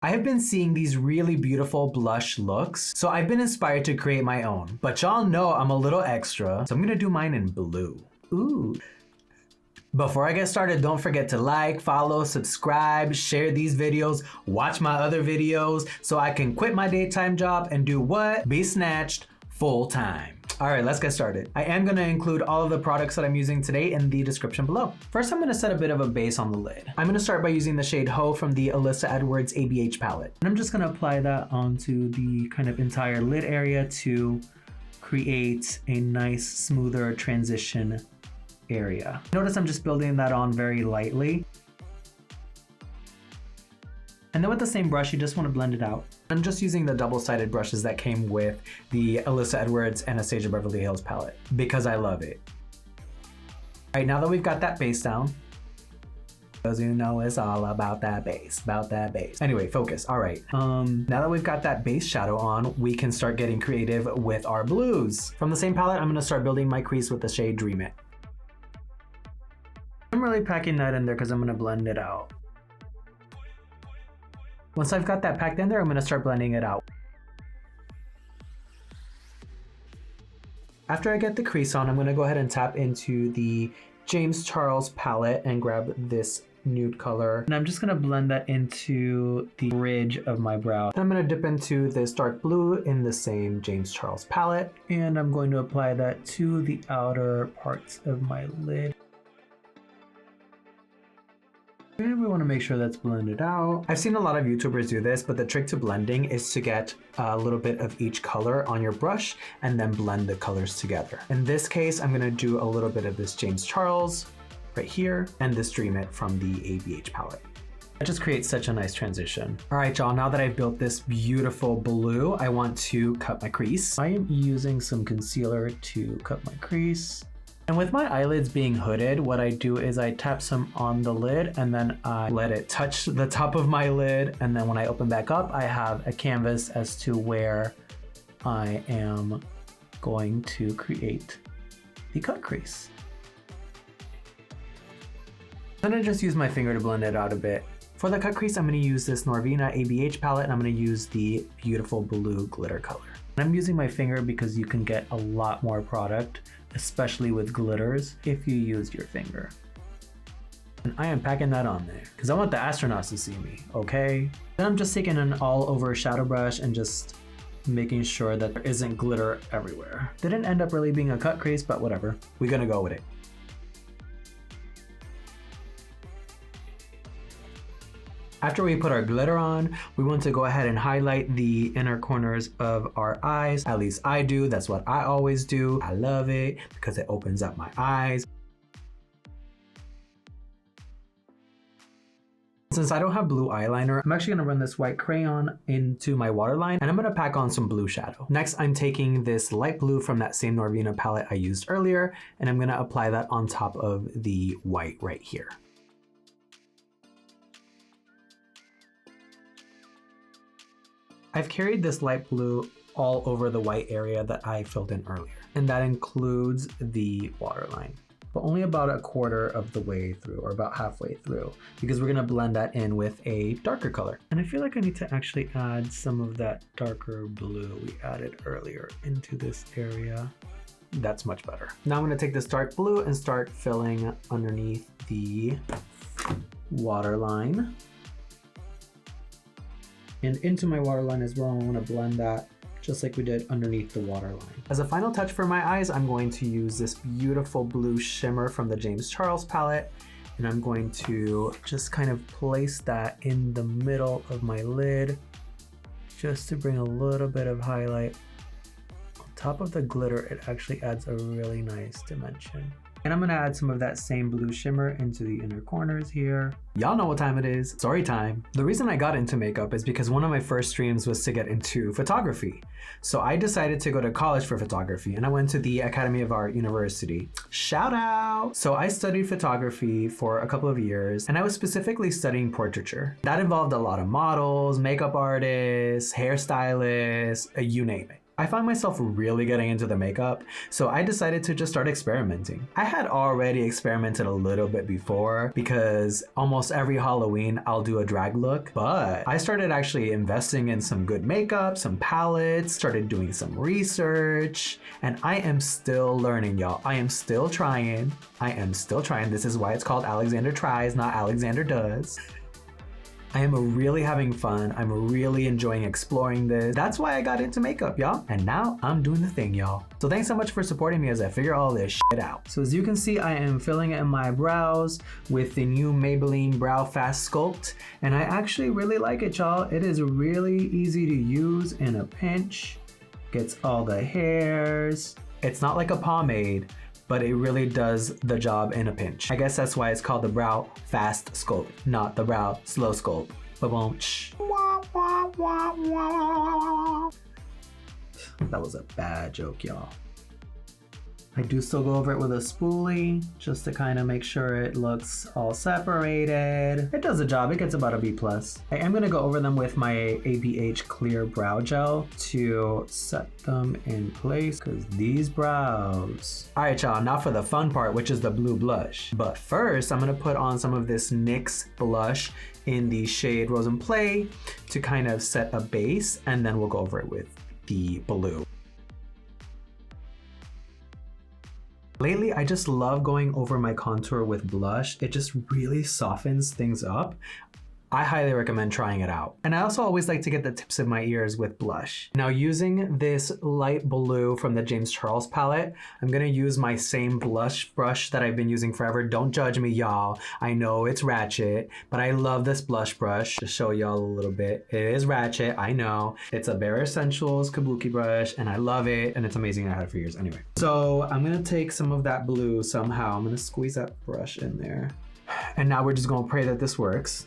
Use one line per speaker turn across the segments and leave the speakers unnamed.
I have been seeing these really beautiful blush looks, so I've been inspired to create my own. But y'all know I'm a little extra, so I'm gonna do mine in blue. Ooh. Before I get started, don't forget to like, follow, subscribe, share these videos, watch my other videos, so I can quit my daytime job and do what? Be snatched full time. All right, let's get started. I am gonna include all of the products that I'm using today in the description below. First, I'm gonna set a bit of a base on the lid. I'm gonna start by using the shade H.O.E from the Alyssa Edwards ABH palette. And I'm just gonna apply that onto the kind of entire lid area to create a nice, smoother transition area. Notice I'm just building that on very lightly. And then with the same brush, you just want to blend it out. I'm just using the double-sided brushes that came with the Alyssa Edwards Anastasia Beverly Hills palette because I love it. All right, now that we've got that base down, because you know it's all about that base, Anyway, focus, all right. Now that we've got that base shadow on, we can start getting creative with our blues. From the same palette, I'm gonna start building my crease with the shade Dream It. I'm really packing that in there because I'm gonna blend it out. Once I've got that packed in there, I'm gonna start blending it out. After I get the crease on, I'm gonna go ahead and tap into the James Charles palette and grab this nude color. And I'm just gonna blend that into the ridge of my brow. I'm gonna dip into this dark blue in the same James Charles palette. And I'm going to apply that to the outer parts of my lid. And we want to make sure that's blended out. I've seen a lot of YouTubers do this, but the trick to blending is to get a little bit of each color on your brush and then blend the colors together. In this case, I'm going to do a little bit of this James Charles right here and this Dream It from the ABH palette. It just creates such a nice transition. All right, y'all, now that I've built this beautiful blue, I want to cut my crease. I am using some concealer to cut my crease. And with my eyelids being hooded, what I do is I tap some on the lid and then I let it touch the top of my lid. And then when I open back up, I have a canvas as to where I am going to create the cut crease. Then I just use my finger to blend it out a bit. For the cut crease, I'm going to use this Norvina ABH palette and I'm going to use the beautiful blue glitter color. And I'm using my finger because you can get a lot more product, especially with glitters, if you use your finger. And I am packing that on there because I want the astronauts to see me, okay? Then I'm just taking an all over shadow brush and just making sure that there isn't glitter everywhere. Didn't end up really being a cut crease, but whatever. We're gonna go with it. After we put our glitter on, we want to go ahead and highlight the inner corners of our eyes. At least I do, that's what I always do. I love it because it opens up my eyes. Since I don't have blue eyeliner, I'm actually gonna run this white crayon into my waterline and I'm gonna pack on some blue shadow. Next, I'm taking this light blue from that same Norvina palette I used earlier and I'm gonna apply that on top of the white right here. I've carried this light blue all over the white area that I filled in earlier, and that includes the waterline, but only about a quarter of the way through, or about halfway through, because we're gonna blend that in with a darker color. And I feel like I need to actually add some of that darker blue we added earlier into this area. That's much better. Now I'm gonna take this dark blue and start filling underneath the waterline. And into my waterline as well, I want to blend that just like we did underneath the waterline. As a final touch for my eyes, I'm going to use this beautiful blue shimmer from the James Charles palette, and I'm going to just kind of place that in the middle of my lid, just to bring a little bit of highlight. On top of the glitter, it actually adds a really nice dimension. And I'm gonna add some of that same blue shimmer into the inner corners here. Y'all know what time it is, story time. The reason I got into makeup is because one of my first dreams was to get into photography. So I decided to go to college for photography and I went to the Academy of Art University. Shout out! So I studied photography for a couple of years and I was specifically studying portraiture. That involved a lot of models, makeup artists, hairstylists, you name it. I found myself really getting into the makeup, so I decided to just start experimenting. I had already experimented a little bit before because almost every Halloween I'll do a drag look, but I started actually investing in some good makeup, some palettes, started doing some research, and I am still learning, y'all. I am still trying. This is why it's called Alexander Tries, not Alexander Does. I am really having fun. I'm really enjoying exploring this. That's why I got into makeup, y'all. And now I'm doing the thing, y'all. So thanks so much for supporting me as I figure all this shit out. So as you can see, I am filling in my brows with the new Maybelline Brow Fast Sculpt. And I actually really like it, y'all. It is really easy to use in a pinch. Gets all the hairs. It's not like a pomade, but it really does the job in a pinch. I guess that's why it's called the Brow Fast Sculpt, not the Brow Slow Sculpt. That was a bad joke, y'all. I do still go over it with a spoolie just to kind of make sure it looks all separated. It does the job, it gets about a B+. I am gonna go over them with my ABH Clear Brow Gel to set them in place because these brows. All right, y'all, now for the fun part, which is the blue blush. But first, I'm gonna put on some of this NYX blush in the shade Rose and Play to kind of set a base, and then we'll go over it with the blue. Lately, I just love going over my contour with blush. It just really softens things up. I highly recommend trying it out. And I also always like to get the tips of my ears with blush. Now using this light blue from the James Charles palette, I'm gonna use my same blush brush that I've been using forever. Don't judge me, y'all. I know it's ratchet, but I love this blush brush. To show y'all a little bit, it is ratchet, I know. It's a Bare Essentials Kabuki brush and I love it and it's amazing. I had it for years anyway. So I'm gonna take some of that blue somehow. I'm gonna squeeze that brush in there. And now we're just gonna pray that this works.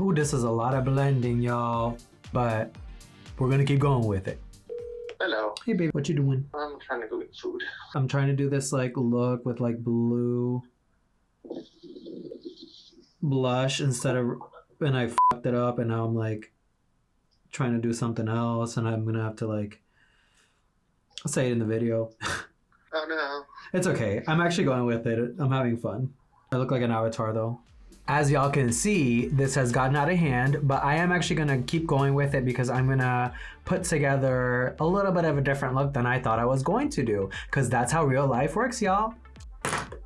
Ooh, this is a lot of blending, y'all, but we're gonna keep going with it.
Hello.
Hey, baby, what you doing?
I'm trying to go get food.
I'm trying to do this like look with like blue blush instead of, and I fucked it up and now I'm like trying to do something else and I'm gonna have to like, I'll say it in the video.
Oh no.
It's okay, I'm actually going with it. I'm having fun. I look like an avatar though. As y'all can see, this has gotten out of hand, but I am actually gonna keep going with it because I'm gonna put together a little bit of a different look than I thought I was going to do, because that's how real life works, y'all.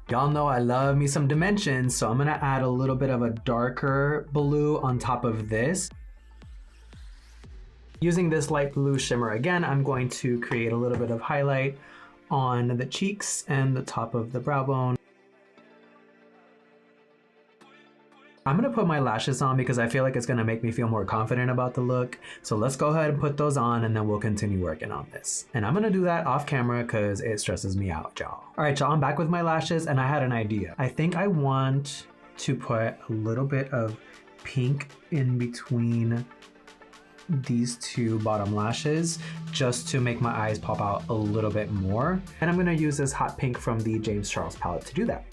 Y'all know I love me some dimensions, so I'm gonna add a little bit of a darker blue on top of this. Using this light blue shimmer again, I'm going to create a little bit of highlight on the cheeks and the top of the brow bone. I'm gonna put my lashes on because I feel like it's gonna make me feel more confident about the look. So let's go ahead and put those on and then we'll continue working on this. And I'm gonna do that off camera because it stresses me out, y'all. All right, y'all, I'm back with my lashes and I had an idea. I think I want to put a little bit of pink in between these two bottom lashes just to make my eyes pop out a little bit more. And I'm gonna use this hot pink from the James Charles palette to do that.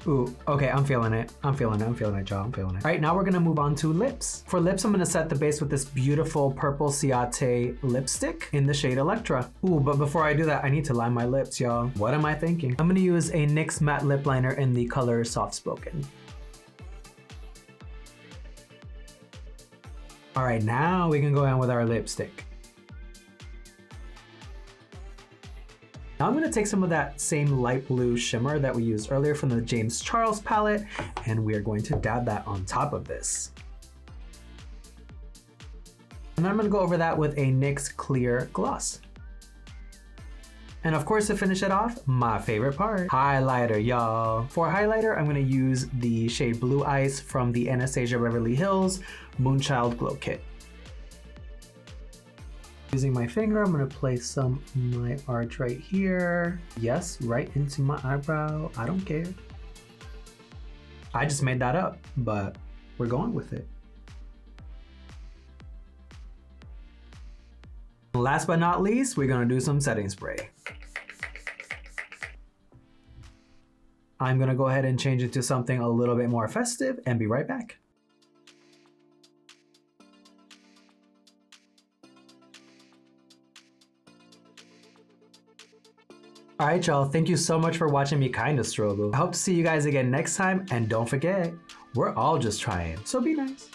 Ooh, okay, I'm feeling it, y'all, I'm feeling it. All right, now we're gonna move on to lips. For lips, I'm gonna set the base with this beautiful purple Ciate lipstick in the shade Electra. Ooh, but before I do that, I need to line my lips, y'all. What am I thinking? I'm gonna use a NYX matte lip liner in the color Soft Spoken. All right, now we can go in with our lipstick. Now I'm gonna take some of that same light blue shimmer that we used earlier from the James Charles palette, and we are going to dab that on top of this. And then I'm gonna go over that with a NYX Clear Gloss. And of course, to finish it off, my favorite part, highlighter, y'all. For highlighter, I'm gonna use the shade Blue Ice from the Anastasia Beverly Hills Moonchild Glow Kit. Using my finger, I'm gonna place some of my arch right here. Yes, right into my eyebrow. I don't care. I just made that up, but we're going with it. Last but not least, we're gonna do some setting spray. I'm gonna go ahead and change it to something a little bit more festive and be right back. Alright y'all, thank you so much for watching me kinda strobe. I hope to see you guys again next time, and don't forget, we're all just trying, so be nice.